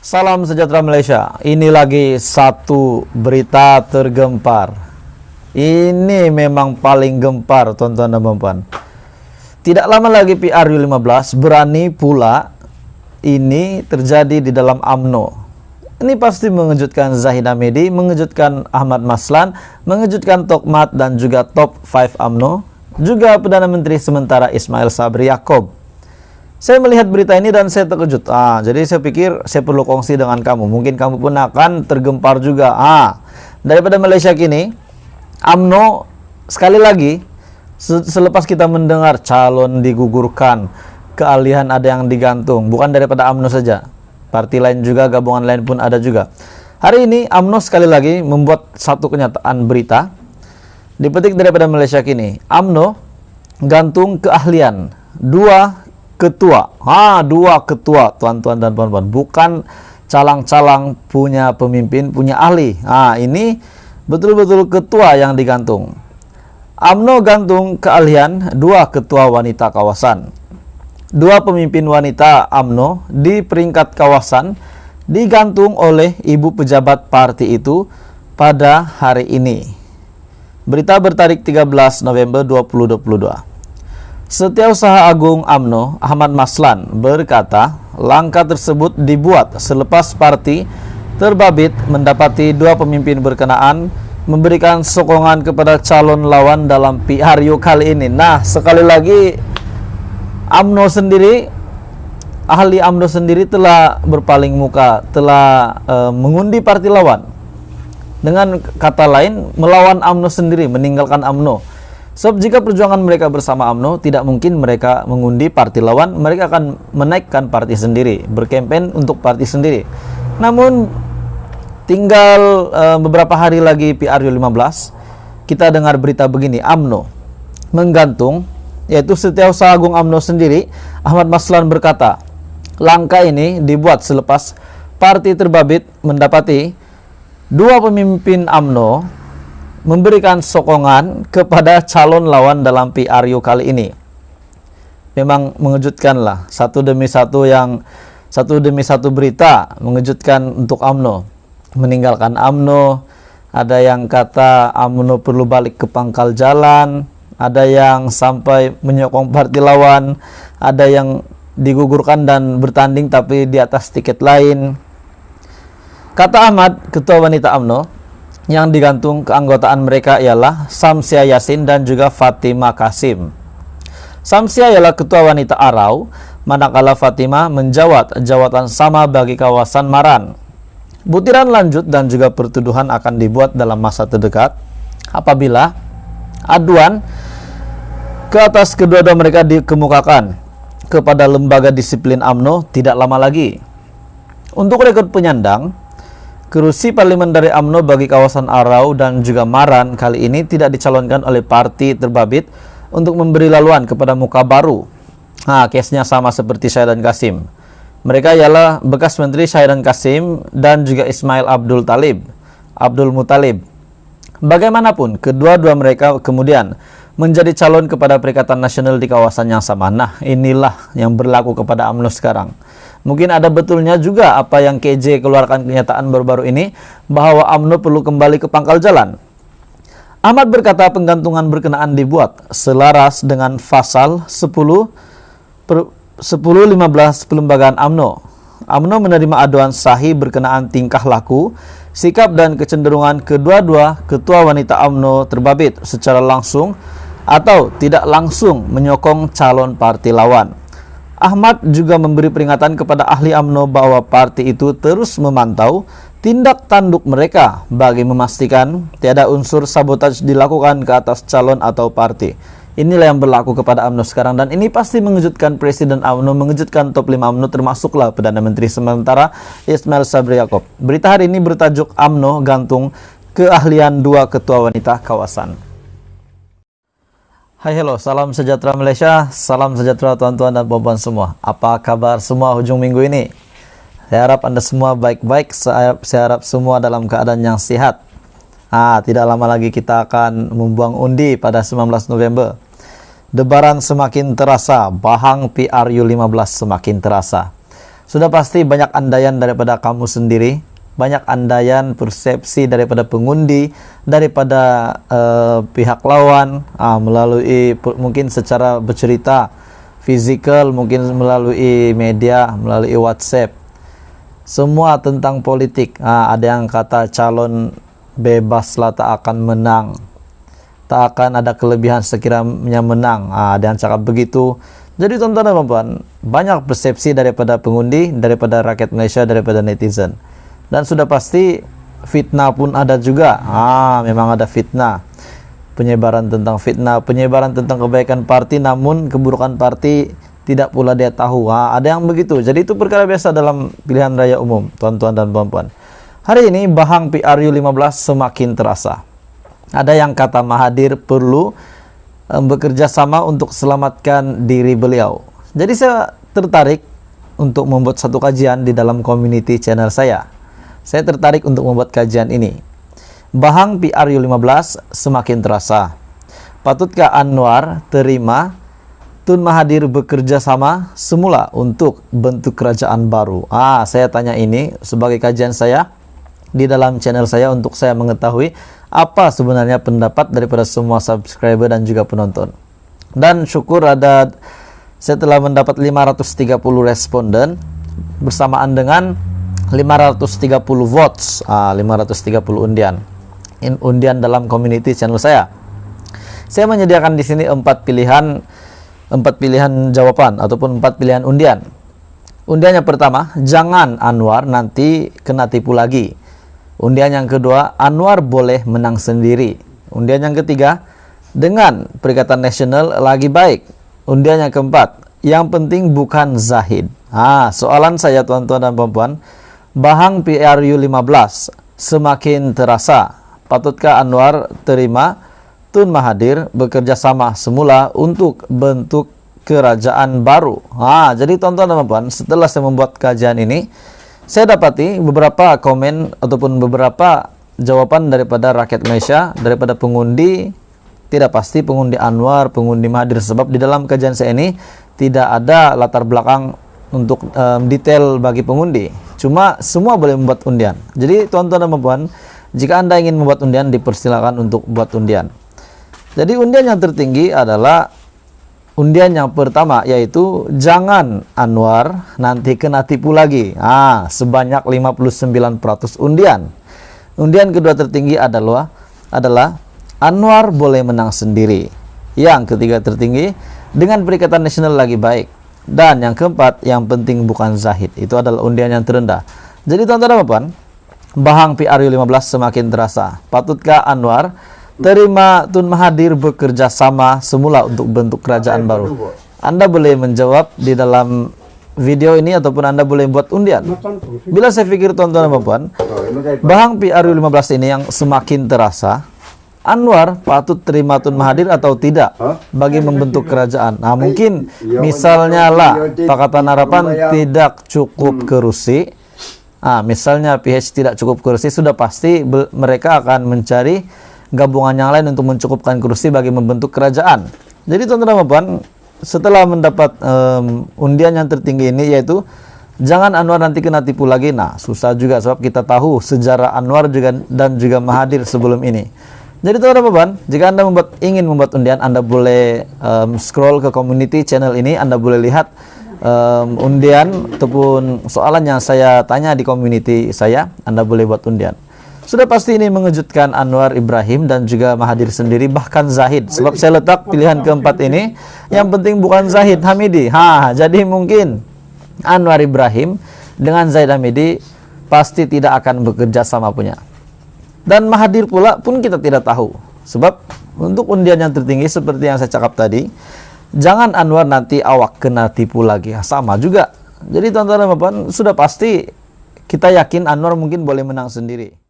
Salam sejahtera Malaysia. Ini lagi satu berita tergempar. Ini memang paling gempar, tuan-tuan dan puan-puan. Tidak lama lagi PRU15 berani pula ini terjadi di dalam UMNO. Ini pasti mengejutkan Zahid Hamidi, mengejutkan Ahmad Maslan, mengejutkan Tokmat dan juga top 5 UMNO, juga Perdana Menteri sementara Ismail Sabri Yaakob. Saya melihat berita ini dan saya terkejut. Jadi saya pikir saya perlu kongsi dengan kamu. Mungkin kamu pun akan tergempar juga. Daripada Malaysia kini, UMNO sekali lagi selepas kita mendengar calon digugurkan, kealihan ada yang digantung. Bukan daripada UMNO saja, parti lain juga, gabungan lain pun ada juga. Hari ini UMNO sekali lagi membuat satu kenyataan berita. Dipetik daripada Malaysia kini, UMNO gantung keahlian dua ketua, tuan-tuan dan puan-puan, bukan calang-calang punya pemimpin, punya ahli. Ini betul-betul ketua yang digantung. UMNO gantung keahlian dua ketua wanita kawasan. Dua pemimpin wanita UMNO di peringkat kawasan digantung oleh ibu pejabat parti itu pada hari ini. Berita bertarik 13 November 2022. Setiausaha Agung UMNO Ahmad Maslan berkata, langkah tersebut dibuat selepas parti terbabit mendapati dua pemimpin berkenaan memberikan sokongan kepada calon lawan dalam PRU kali ini. Sekali lagi UMNO sendiri, ahli UMNO sendiri telah berpaling muka, telah mengundi parti lawan. Dengan kata lain, melawan UMNO sendiri, meninggalkan UMNO. Sebab jika perjuangan mereka bersama UMNO, tidak mungkin mereka mengundi parti lawan. Mereka akan menaikkan parti sendiri, berkempen untuk parti sendiri. Namun tinggal beberapa hari lagi PRU15, kita dengar berita begini, UMNO menggantung, yaitu Setiausaha Agung UMNO sendiri, Ahmad Maslan berkata, langkah ini dibuat selepas parti terbabit mendapati dua pemimpin UMNO memberikan sokongan kepada calon lawan dalam PRU kali ini. Memang mengejutkanlah, satu demi satu berita mengejutkan untuk UMNO. Meninggalkan UMNO, ada yang kata UMNO perlu balik ke pangkal jalan, ada yang sampai menyokong parti lawan, ada yang digugurkan dan bertanding tapi di atas tiket lain. Kata Ahmad, ketua wanita UMNO, yang digantung keanggotaan mereka ialah Samsia Yasin dan juga Fatima Kasim. Samsia ialah ketua wanita Arau, manakala Fatima menjawat jawatan sama bagi kawasan Maran. Butiran lanjut dan juga pertuduhan akan dibuat dalam masa terdekat apabila aduan ke atas kedua-dua mereka dikemukakan kepada lembaga disiplin UMNO tidak lama lagi. Untuk rekod penyandang, kerusi parlimen dari UMNO bagi kawasan Arau dan juga Maran kali ini tidak dicalonkan oleh parti terbabit untuk memberi laluan kepada muka baru. Case-nya sama seperti Syahidan Kasim. Mereka ialah bekas menteri Syahidan Kasim dan juga Ismail Abdul Muttalib. Bagaimanapun, kedua-dua mereka kemudian menjadi calon kepada Perikatan Nasional di kawasan yang sama. Inilah yang berlaku kepada UMNO sekarang. Mungkin ada betulnya juga apa yang KJ keluarkan kenyataan baru-baru ini, bahwa UMNO perlu kembali ke pangkal jalan. Ahmad berkata penggantungan berkenaan dibuat selaras dengan pasal 10-15 Perlembagaan UMNO. UMNO menerima aduan sahih berkenaan tingkah laku, sikap dan kecenderungan kedua-dua ketua wanita UMNO terbabit secara langsung atau tidak langsung menyokong calon parti lawan. Ahmad juga memberi peringatan kepada ahli UMNO bahwa parti itu terus memantau tindak tanduk mereka bagi memastikan tiada unsur sabotaj dilakukan ke atas calon atau parti. Inilah yang berlaku kepada UMNO sekarang, dan ini pasti mengejutkan Presiden UMNO, mengejutkan top 5 UMNO, termasuklah Perdana Menteri sementara Ismail Sabri Yaakob. Berita hari ini bertajuk UMNO gantung keahlian dua ketua wanita kawasan. Hai, hello, salam sejahtera Malaysia, salam sejahtera tuan-tuan dan puan-puan semua. Apa kabar semua hujung minggu ini? Saya harap Anda semua baik-baik, saya harap semua dalam keadaan yang sehat. Tidak lama lagi kita akan membuang undi pada 19 November. Debaran semakin terasa, bahang PRU15 semakin terasa. Sudah pasti banyak andaian daripada kamu sendiri, banyak andaian persepsi daripada pengundi, daripada pihak lawan, melalui mungkin secara bercerita, fisikal, mungkin melalui media, melalui WhatsApp. Semua tentang politik. Ada yang kata calon bebaslah tak akan menang, tak akan ada kelebihan sekiranya menang. Ada yang cakap begitu. Jadi tonton teman-teman, banyak persepsi daripada pengundi, daripada rakyat Malaysia, daripada netizen. Dan sudah pasti fitnah pun ada juga. Memang ada fitnah. Penyebaran tentang fitnah, penyebaran tentang kebaikan parti namun keburukan parti tidak pula dia tahu. Ada yang begitu. Jadi itu perkara biasa dalam pilihan raya umum, tuan-tuan dan puan-puan. Hari ini Bahang PRU 15 semakin terasa. Ada yang kata Mahathir perlu bekerja sama untuk selamatkan diri beliau. Jadi saya tertarik untuk membuat satu kajian di dalam community channel saya. Saya tertarik untuk membuat kajian ini. Bahang PRU 15 semakin terasa. Patutkah Anwar terima Tun Mahathir bekerja sama semula untuk bentuk kerajaan baru? Saya tanya ini sebagai kajian saya di dalam channel saya untuk saya mengetahui apa sebenarnya pendapat daripada semua subscriber dan juga penonton. Dan syukur saya telah mendapat 530 responden bersamaan dengan 530 votes, 530 undian. Undian dalam community channel saya. Saya menyediakan di sini 4 pilihan jawaban ataupun 4 pilihan undian. Undian yang pertama, jangan Anwar nanti kena tipu lagi. Undian yang kedua, Anwar boleh menang sendiri. Undian yang ketiga, dengan Perikatan Nasional lagi baik. Undian yang keempat, yang penting bukan Zahid. Soalan saya tuan-tuan dan puan-puan, Bahang PRU 15 semakin terasa. Patutkah Anwar terima Tun Mahathir bekerja sama semula untuk bentuk kerajaan baru? Jadi tuan-tuan dan puan-puan, setelah saya membuat kajian ini, saya dapati beberapa komen ataupun beberapa jawaban daripada rakyat Malaysia, daripada pengundi, tidak pasti pengundi Anwar, pengundi Mahathir, sebab di dalam kajian saya ini tidak ada latar belakang untuk detail bagi pengundi. Cuma semua boleh membuat undian. Jadi tuan-tuan dan puan-puan, jika Anda ingin membuat undian, dipersilakan untuk buat undian. Jadi undian yang tertinggi adalah undian yang pertama, yaitu jangan Anwar nanti kena tipu lagi. Sebanyak 59% undian. Undian kedua tertinggi adalah Anwar boleh menang sendiri. Yang ketiga tertinggi, dengan Perikatan Nasional lagi baik. Dan yang keempat, yang penting bukan Zahid. Itu adalah undian yang terendah. Jadi tuan-tuan dan puan, Bahang PRU 15 semakin terasa. Patutkah Anwar terima Tun Mahathir bekerja sama semula untuk bentuk kerajaan baru? Anda boleh menjawab di dalam video ini ataupun Anda boleh buat undian. Bila saya pikir tuan-tuan dan puan, Bahang PRU 15 ini yang semakin terasa, Anwar patut terima Tun Mahathir atau tidak bagi membentuk kerajaan. Mungkin misalnya lah Pakatan Harapan tidak cukup kerusi. Misalnya PH tidak cukup kursi, sudah pasti mereka akan mencari gabungan yang lain untuk mencukupkan kursi bagi membentuk kerajaan. Jadi tuan-tuan dan puan, setelah mendapat undian yang tertinggi ini, yaitu jangan Anwar nanti kena tipu lagi. Susah juga sebab kita tahu sejarah Anwar dan juga Mahathir sebelum ini. Jadi tuan-tuan dan puan, jika Anda ingin membuat undian, Anda boleh scroll ke community channel ini, Anda boleh lihat undian ataupun soalan yang saya tanya di community saya, Anda boleh buat undian. Sudah pasti ini mengejutkan Anwar Ibrahim dan juga Mahathir sendiri, bahkan Zahid, sebab saya letak pilihan keempat ini, yang penting bukan Zahid Hamidi. Jadi mungkin Anwar Ibrahim dengan Zahid Hamidi pasti tidak akan bekerja sama punya. Dan Mahathir pula pun kita tidak tahu, sebab untuk undian yang tertinggi seperti yang saya cakap tadi, jangan Anwar nanti awak kena tipu lagi. Sama juga. Jadi tuan-tuan dan puan, sudah pasti kita yakin Anwar mungkin boleh menang sendiri.